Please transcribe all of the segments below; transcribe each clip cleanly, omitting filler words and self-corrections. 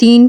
3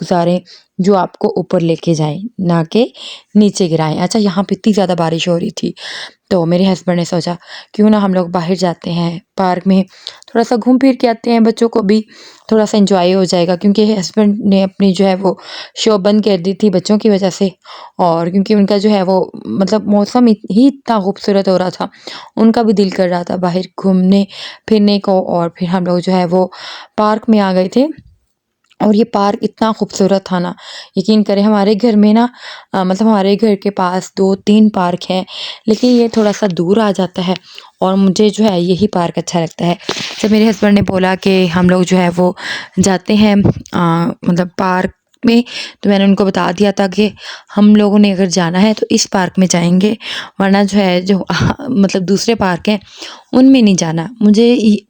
گزاریں جو آپ کو اوپر لے کے جائیں، نہ کہ نیچے گرائیں۔ اچھا یہاں پہ اتنی زیادہ بارش ہو رہی تھی تو میرے ہسبینڈ نے سوچا کیوں نہ ہم لوگ باہر جاتے ہیں پارک میں، تھوڑا سا گھوم پھر کے آتے ہیں، بچوں کو بھی تھوڑا سا انجوائے ہو جائے گا، کیونکہ ہسبینڈ نے اپنی جو ہے وہ شاپ بند کر دی تھی بچوں کی وجہ سے، اور کیونکہ ان کا جو ہے وہ مطلب موسم ہی اتنا خوبصورت ہو رہا تھا، ان کا بھی دل کر رہا تھا باہر گھومنے پھرنے کو، اور پھر ہم لوگ جو ہے وہ پارک میں آ گئے تھے۔ اور یہ پارک اتنا خوبصورت تھا نا، یقین کریں ہمارے گھر میں نا مطلب ہمارے گھر کے پاس 2-3 پارک ہیں، لیکن یہ تھوڑا سا دور آ جاتا ہے، اور مجھے جو ہے یہی پارک اچھا لگتا ہے۔ جب میرے ہسبینڈ نے بولا کہ ہم لوگ جو ہے وہ جاتے ہیں مطلب پارک میں، تو میں نے ان کو بتا دیا تھا کہ ہم لوگوں نے اگر جانا ہے تو اس پارک میں جائیں گے، ورنہ جو ہے جو مطلب دوسرے پارک ہیں ان میں نہیں جانا۔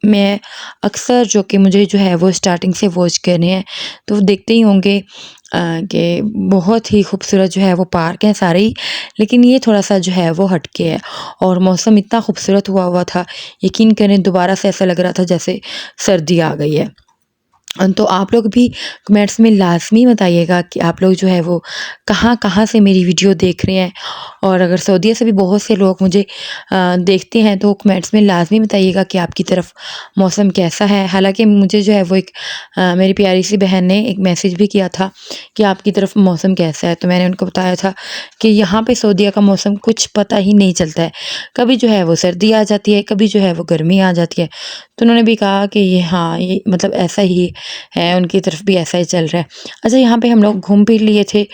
میں اکثر جو کہ مجھے جو ہے وہ اسٹارٹنگ سے واچ کرنے ہیں تو وہ دیکھتے ہی ہوں گے کہ بہت ہی خوبصورت جو ہے وہ پارک ہیں سارے ہی، لیکن یہ تھوڑا سا جو ہے وہ ہٹ کے ہے، اور موسم اتنا خوبصورت ہوا تھا، یقین کریں دوبارہ سے ایسا لگ رہا تھا جیسے سردی آ گئی ہے۔ تو آپ لوگ بھی کمنٹس میں لازمی بتائیے گا کہ آپ لوگ جو ہے وہ کہاں کہاں سے میری ویڈیو دیکھ رہے ہیں، اور اگر سعودیہ سے بھی بہت سے لوگ مجھے دیکھتے ہیں تو کمنٹس میں لازمی بتائیے گا کہ آپ کی طرف موسم کیسا ہے۔ حالانکہ مجھے جو ہے وہ ایک میری پیاری سی بہن نے ایک میسیج بھی کیا تھا کہ آپ کی طرف موسم کیسا ہے، تو میں نے ان کو بتایا تھا کہ یہاں پہ سعودیہ کا موسم کچھ پتہ ہی نہیں چلتا ہے، کبھی جو ہے وہ سردی آ جاتی ہے، کبھی جو ہے وہ گرمی آ جاتی ہے۔ تو انہوں نے بھی کہا کہ یہ مطلب ایسا ہی ہے، ان کی طرف بھی ایسا ہی چل رہا ہے۔ اچھا یہاں پہ ہم لوگ گھوم پھر لیے تھے،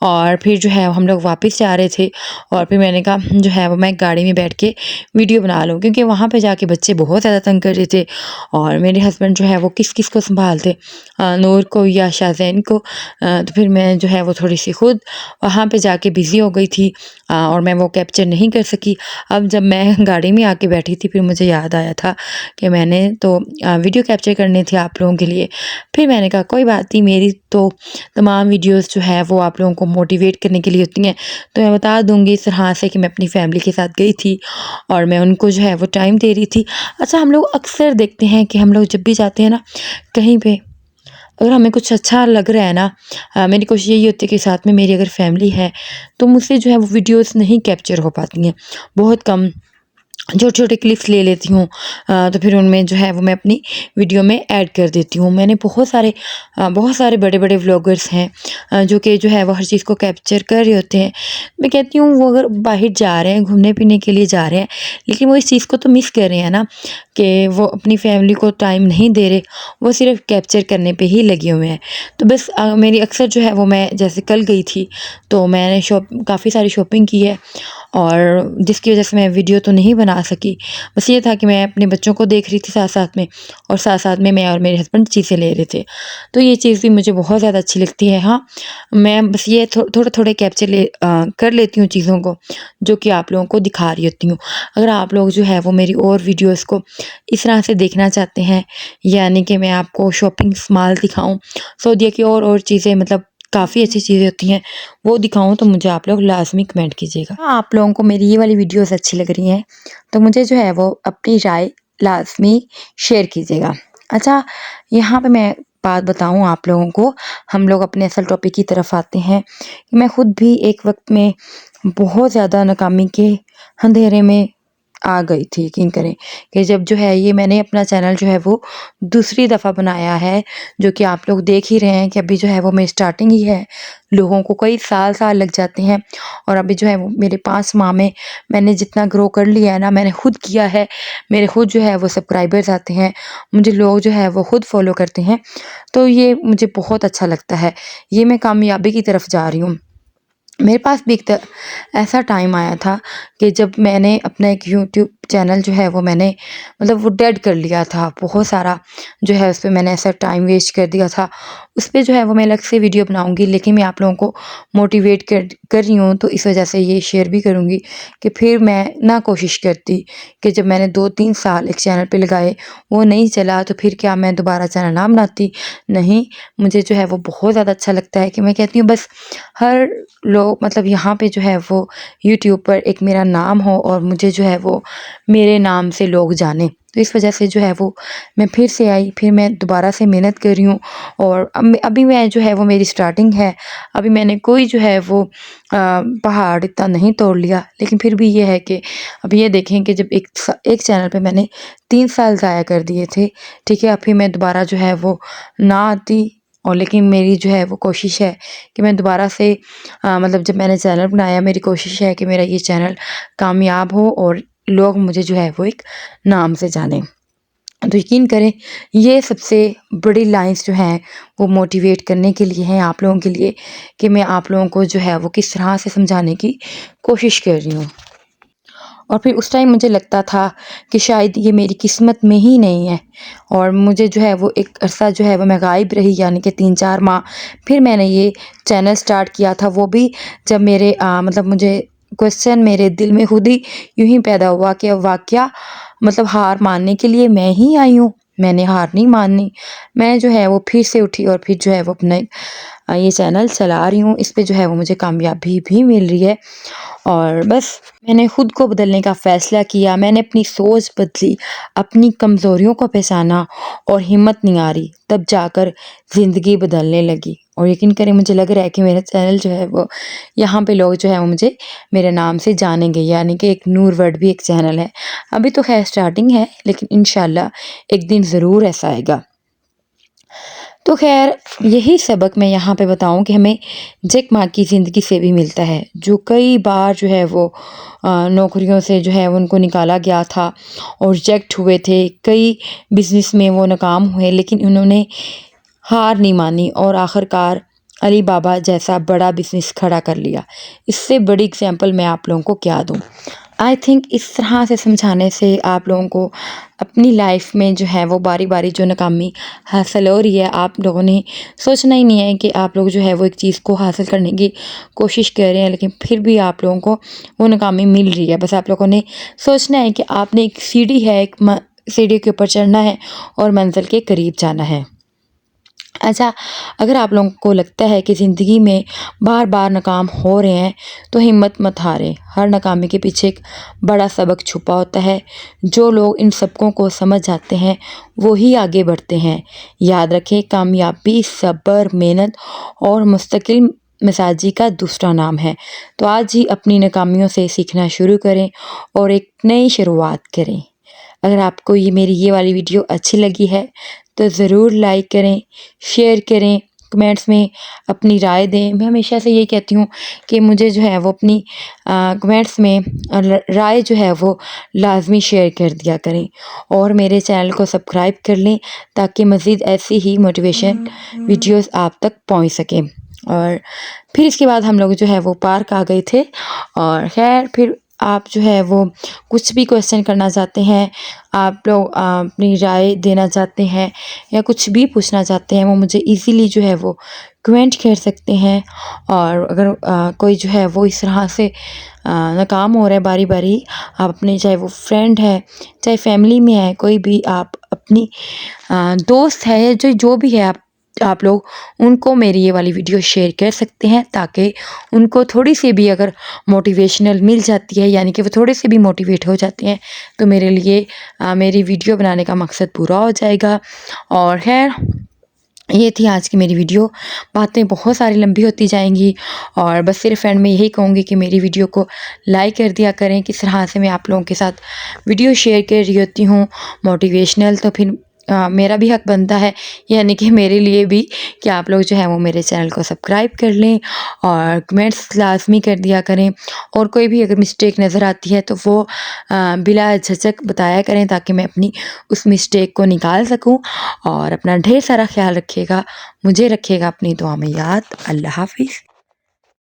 اور پھر جو ہے ہم لوگ واپس جا رہے تھے، اور پھر میں نے کہا جو ہے وہ میں گاڑی میں بیٹھ کے ویڈیو بنا لوں، کیونکہ وہاں پہ جا کے بچے بہت زیادہ تنگ کر رہے تھے، اور میرے ہسبینڈ جو ہے وہ کس کس کو سنبھالتے، نور کو یا شاذین کو، تو پھر میں جو ہے وہ تھوڑی سی خود وہاں پہ جا کے بزی ہو گئی تھی، اور میں وہ کیپچر نہیں کر سکی۔ اب جب میں گاڑی میں آ کے بیٹھی تھی پھر مجھے یاد آیا تھا کہ میں نے تو ویڈیو کیپچر کرنے تھے آپ لوگوں کے لیے۔ پھر میں نے کہا کوئی بات نہیں، میری تو تمام ویڈیوز جو ہے وہ آپ لوگوں کو موٹیویٹ کرنے کے لیے ہوتی ہیں، تو میں بتا دوں گی اس طرح سے کہ میں اپنی فیملی کے ساتھ گئی تھی اور میں ان کو جو ہے وہ ٹائم دے رہی تھی۔ اچھا ہم لوگ اکثر دیکھتے ہیں کہ ہم لوگ جب بھی جاتے ہیں نا کہیں پہ، اگر ہمیں کچھ اچھا لگ رہا ہے نا، میری کوشش یہی ہوتی ہے کہ ساتھ میں میری اگر فیملی ہے تو مجھ سے جو ہے وہ ویڈیوز نہیں کیپچر ہو پاتی ہیں، بہت کم چھوٹے چھوٹے کلپس لے لیتی ہوں، تو پھر ان میں جو ہے وہ میں اپنی ویڈیو میں ایڈ کر دیتی ہوں۔ میں نے بہت سارے بڑے بڑے ولاگرز ہیں جو کہ جو ہے وہ ہر چیز کو کیپچر کر رہے ہوتے ہیں۔ میں کہتی ہوں وہ اگر باہر جا رہے ہیں گھومنے پینے کے لیے جا رہے ہیں، لیکن وہ اس چیز کو تو مس کر رہے ہیں نا کہ وہ اپنی فیملی کو ٹائم نہیں دے رہے، وہ صرف کیپچر کرنے پہ ہی لگے ہوئے ہیں۔ تو بس میری اکثر جو ہے وہ میں جیسے کل گئی تھی تو میں نے کافی ساری شاپنگ کی ہے، اور جس کی وجہ سے میں ویڈیو تو نہیں بنا سکی، بس یہ تھا کہ میں اپنے بچوں کو دیکھ رہی تھی ساتھ ساتھ میں، اور ساتھ ساتھ میں اور میرے ہسبینڈ چیزیں لے رہے تھے، تو یہ چیز بھی مجھے بہت زیادہ اچھی لگتی ہے۔ ہاں میں بس یہ تھوڑے کیپچر کر لیتی ہوں چیزوں کو جو کہ آپ لوگوں کو دکھا رہی ہوتی ہوں۔ اگر آپ لوگ جو ہے وہ میری اور ویڈیوز کو اس طرح سے دیکھنا چاہتے ہیں، یعنی کہ میں آپ کو شاپنگ مال دکھاؤں، سعودیہ کی اور چیزیں مطلب کافی اچھی چیزیں ہوتی ہیں وہ دکھاؤں، تو مجھے آپ لوگ لازمی کمنٹ کیجیے گا۔ آپ لوگوں کو میری یہ والی ویڈیوز اچھی لگ رہی ہیں تو مجھے جو ہے وہ اپنی رائے لازمی شیئر کیجیے گا۔ اچھا یہاں پہ میں بات بتاؤں آپ لوگوں کو، ہم لوگ اپنے اصل ٹاپک کی طرف آتے ہیں کہ میں خود بھی ایک وقت میں بہت زیادہ ناکامی کے اندھیرے میں آ گئی تھی۔ یقین کریں کہ جب جو ہے یہ میں نے اپنا چینل جو ہے وہ دوسری دفعہ بنایا ہے، جو کہ آپ لوگ دیکھ ہی رہے ہیں کہ ابھی جو ہے وہ میری اسٹارٹنگ ہی ہے، لوگوں کو کئی سال لگ جاتے ہیں، اور ابھی جو ہے وہ میرے 5 ماہ میں نے جتنا گرو کر لیا ہے نا، میں نے خود کیا ہے، میرے خود جو ہے وہ سبسکرائبرز آتے ہیں، مجھے لوگ جو ہے وہ خود فالو کرتے ہیں، تو یہ مجھے بہت اچھا لگتا ہے، یہ میں کامیابی کی طرف جا رہی ہوں۔ میرے پاس بھی ایک ایسا ٹائم آیا تھا کہ جب میں نے اپنا ایک یوٹیوب چینل جو ہے وہ میں نے مطلب وہ ڈیڈ کر لیا تھا، بہت سارا جو ہے اس پہ میں نے ایسا ٹائم ویسٹ کر دیا تھا، اس پہ جو ہے وہ میں الگ سے ویڈیو بناؤں گی، لیکن میں آپ لوگوں کو موٹیویٹ کر رہی ہوں تو اس وجہ سے یہ شیئر بھی کروں گی کہ پھر میں نہ کوشش کرتی کہ جب میں نے 2-3 سال ایک چینل پہ لگائے وہ نہیں چلا تو پھر کیا میں دوبارہ چینل نہ بناتی؟ نہیں، مجھے جو ہے وہ بہت زیادہ اچھا لگتا ہے کہ میں کہتی ہوں بس ہر لوگ مطلب یہاں پہ جو ہے وہ یوٹیوب پر ایک میرا نام ہو، اور مجھے جو ہے وہ میرے نام سے لوگ جانیں، تو اس وجہ سے جو ہے وہ میں پھر سے آئی، پھر میں دوبارہ سے محنت کر رہی ہوں، اور ابھی میں جو ہے وہ میری سٹارٹنگ ہے، ابھی میں نے کوئی جو ہے وہ پہاڑ اتنا نہیں توڑ لیا، لیکن پھر بھی یہ ہے کہ اب یہ دیکھیں کہ جب ایک چینل پہ میں نے 3 سال ضائع کر دیے تھے، ٹھیک ہے، اب پھر میں دوبارہ جو ہے وہ نہ آتی، اور لیکن میری جو ہے وہ کوشش ہے کہ میں دوبارہ سے مطلب جب میں نے چینل بنایا، میری کوشش ہے کہ میرا یہ چینل کامیاب ہو اور لوگ مجھے جو ہے وہ ایک نام سے جانیں۔ تو یقین کریں یہ سب سے بڑی لائنز جو ہیں وہ موٹیویٹ کرنے کے لیے ہیں آپ لوگوں کے لیے، کہ میں آپ لوگوں کو جو ہے وہ کس طرح سے سمجھانے کی کوشش کر رہی ہوں۔ اور پھر اس ٹائم مجھے لگتا تھا کہ شاید یہ میری قسمت میں ہی نہیں ہے، اور مجھے جو ہے وہ ایک عرصہ جو ہے وہ میں غائب رہی، یعنی کہ 3-4 ماہ، پھر میں نے یہ چینل سٹارٹ کیا تھا، وہ بھی جب میرے مطلب مجھے کویسچن میرے دل میں خود ہی یوں ہی پیدا ہوا کہ واقعہ مطلب ہار ماننے کے لیے میں ہی آئی ہوں، میں نے ہار نہیں ماننی، میں جو ہے وہ پھر سے اٹھی اور پھر جو ہے وہ اپنے یہ چینل چلا رہی ہوں، اس پہ جو ہے وہ مجھے کامیابی بھی مل رہی ہے۔ اور بس میں نے خود کو بدلنے کا فیصلہ کیا، میں نے اپنی سوچ بدلی، اپنی کمزوریوں کو پہچانا اور ہمت نہیں آ رہی، تب جا کر زندگی بدلنے لگی۔ اور یقین کریں مجھے لگ رہا ہے کہ میرا چینل جو ہے وہ یہاں پہ لوگ جو ہے وہ مجھے میرے نام سے جانیں گے، یعنی کہ ایک نور ورڈ بھی ایک چینل ہے، ابھی تو خیر سٹارٹنگ ہے، لیکن انشاءاللہ ایک دن ضرور ایسا آئے گا۔ تو خیر یہی سبق میں یہاں پہ بتاؤں کہ ہمیں جیک ما کی زندگی سے بھی ملتا ہے، جو کئی بار جو ہے وہ نوکریوں سے جو ہے ان کو نکالا گیا تھا اور ریجیکٹ ہوئے تھے، کئی بزنس میں وہ ناکام ہوئے، لیکن انہوں نے ہار نہیں مانی اور آخر کار علی بابا جیسا بڑا بزنس کھڑا کر لیا۔ اس سے بڑی اگزامپل میں آپ لوگوں کو کیا دوں؟ آئی تھنک اس طرح سے سمجھانے سے آپ لوگوں کو اپنی لائف میں جو ہے وہ باری باری جو ناکامی حاصل ہو رہی ہے، آپ لوگوں نے سوچنا ہی نہیں ہے کہ آپ لوگ جو ہے وہ ایک چیز کو حاصل کرنے کی کوشش کر رہے ہیں، لیکن پھر بھی آپ لوگوں کو وہ ناکامی مل رہی ہے، بس آپ لوگوں نے سوچنا ہے کہ آپ نے ایک سیڑھی ہے، ایک سیڑھی کے اوپر چڑھنا ہے اور منزل کے قریب جانا ہے۔ اچھا، اگر آپ لوگوں کو لگتا ہے کہ زندگی میں بار بار ناکام ہو رہے ہیں تو ہمت مت ہاریں، ہر ناکامی کے پیچھے ایک بڑا سبق چھپا ہوتا ہے، جو لوگ ان سبقوں کو سمجھ جاتے ہیں وہی آگے بڑھتے ہیں۔ یاد رکھیں کامیابی صبر، محنت اور مستقل مزاجی کا دوسرا نام ہے۔ تو آج ہی اپنی ناکامیوں سے سیکھنا شروع کریں اور ایک نئی شروعات کریں۔ اگر آپ کو میری یہ والی ویڈیو اچھی لگی ہے تو ضرور لائک کریں، شیئر کریں، کمنٹس میں اپنی رائے دیں۔ میں ہمیشہ سے یہ کہتی ہوں کہ مجھے جو ہے وہ اپنی کمنٹس میں رائے جو ہے وہ لازمی شیئر کر دیا کریں، اور میرے چینل کو سبسکرائب کر لیں تاکہ مزید ایسی ہی موٹیویشن ویڈیوز آپ تک پہنچ سکیں۔ اور پھر اس کے بعد ہم لوگ جو ہے وہ پارک آ گئے تھے، اور خیر پھر آپ جو ہے وہ کچھ بھی کویسچن کرنا چاہتے ہیں، آپ لوگ اپنی رائے دینا چاہتے ہیں یا کچھ بھی پوچھنا چاہتے ہیں، وہ مجھے ایزیلی جو ہے وہ کمنٹ کر سکتے ہیں۔ اور اگر کوئی جو ہے وہ اس طرح سے ناکام ہو رہا ہے باری باری، آپ اپنے چاہے وہ فرینڈ ہے، چاہے فیملی میں ہے، کوئی بھی آپ اپنی دوست ہے یا جو بھی ہے، آپ لوگ ان کو میری یہ والی ویڈیو شیئر کر سکتے ہیں تاکہ ان کو تھوڑی سی بھی اگر موٹیویشنل مل جاتی ہے، یعنی کہ وہ تھوڑے سے بھی موٹیویٹ ہو جاتے ہیں، تو میرے لیے میری ویڈیو بنانے کا مقصد پورا ہو جائے گا۔ اور خیر یہ تھی آج کی میری ویڈیو، باتیں بہت ساری لمبی ہوتی جائیں گی، اور بس صرف اینڈ میں یہی کہوں گی کہ میری ویڈیو کو لائک کر دیا کریں۔ کس طرح سے میں آپ لوگوں کے ساتھ ویڈیو شیئر کر رہی ہوتی ہوں موٹیویشنل، تو پھر میرا بھی حق بنتا ہے، یعنی کہ میرے لیے بھی، کہ آپ لوگ جو ہے وہ میرے چینل کو سبسکرائب کر لیں اور کمنٹس لازمی کر دیا کریں، اور کوئی بھی اگر مسٹیک نظر آتی ہے تو وہ بلا جھجک بتایا کریں تاکہ میں اپنی اس مسٹیک کو نکال سکوں۔ اور اپنا ڈھیر سارا خیال رکھیے گا، مجھے رکھیے گا اپنی دعا میں یاد۔ اللہ حافظ۔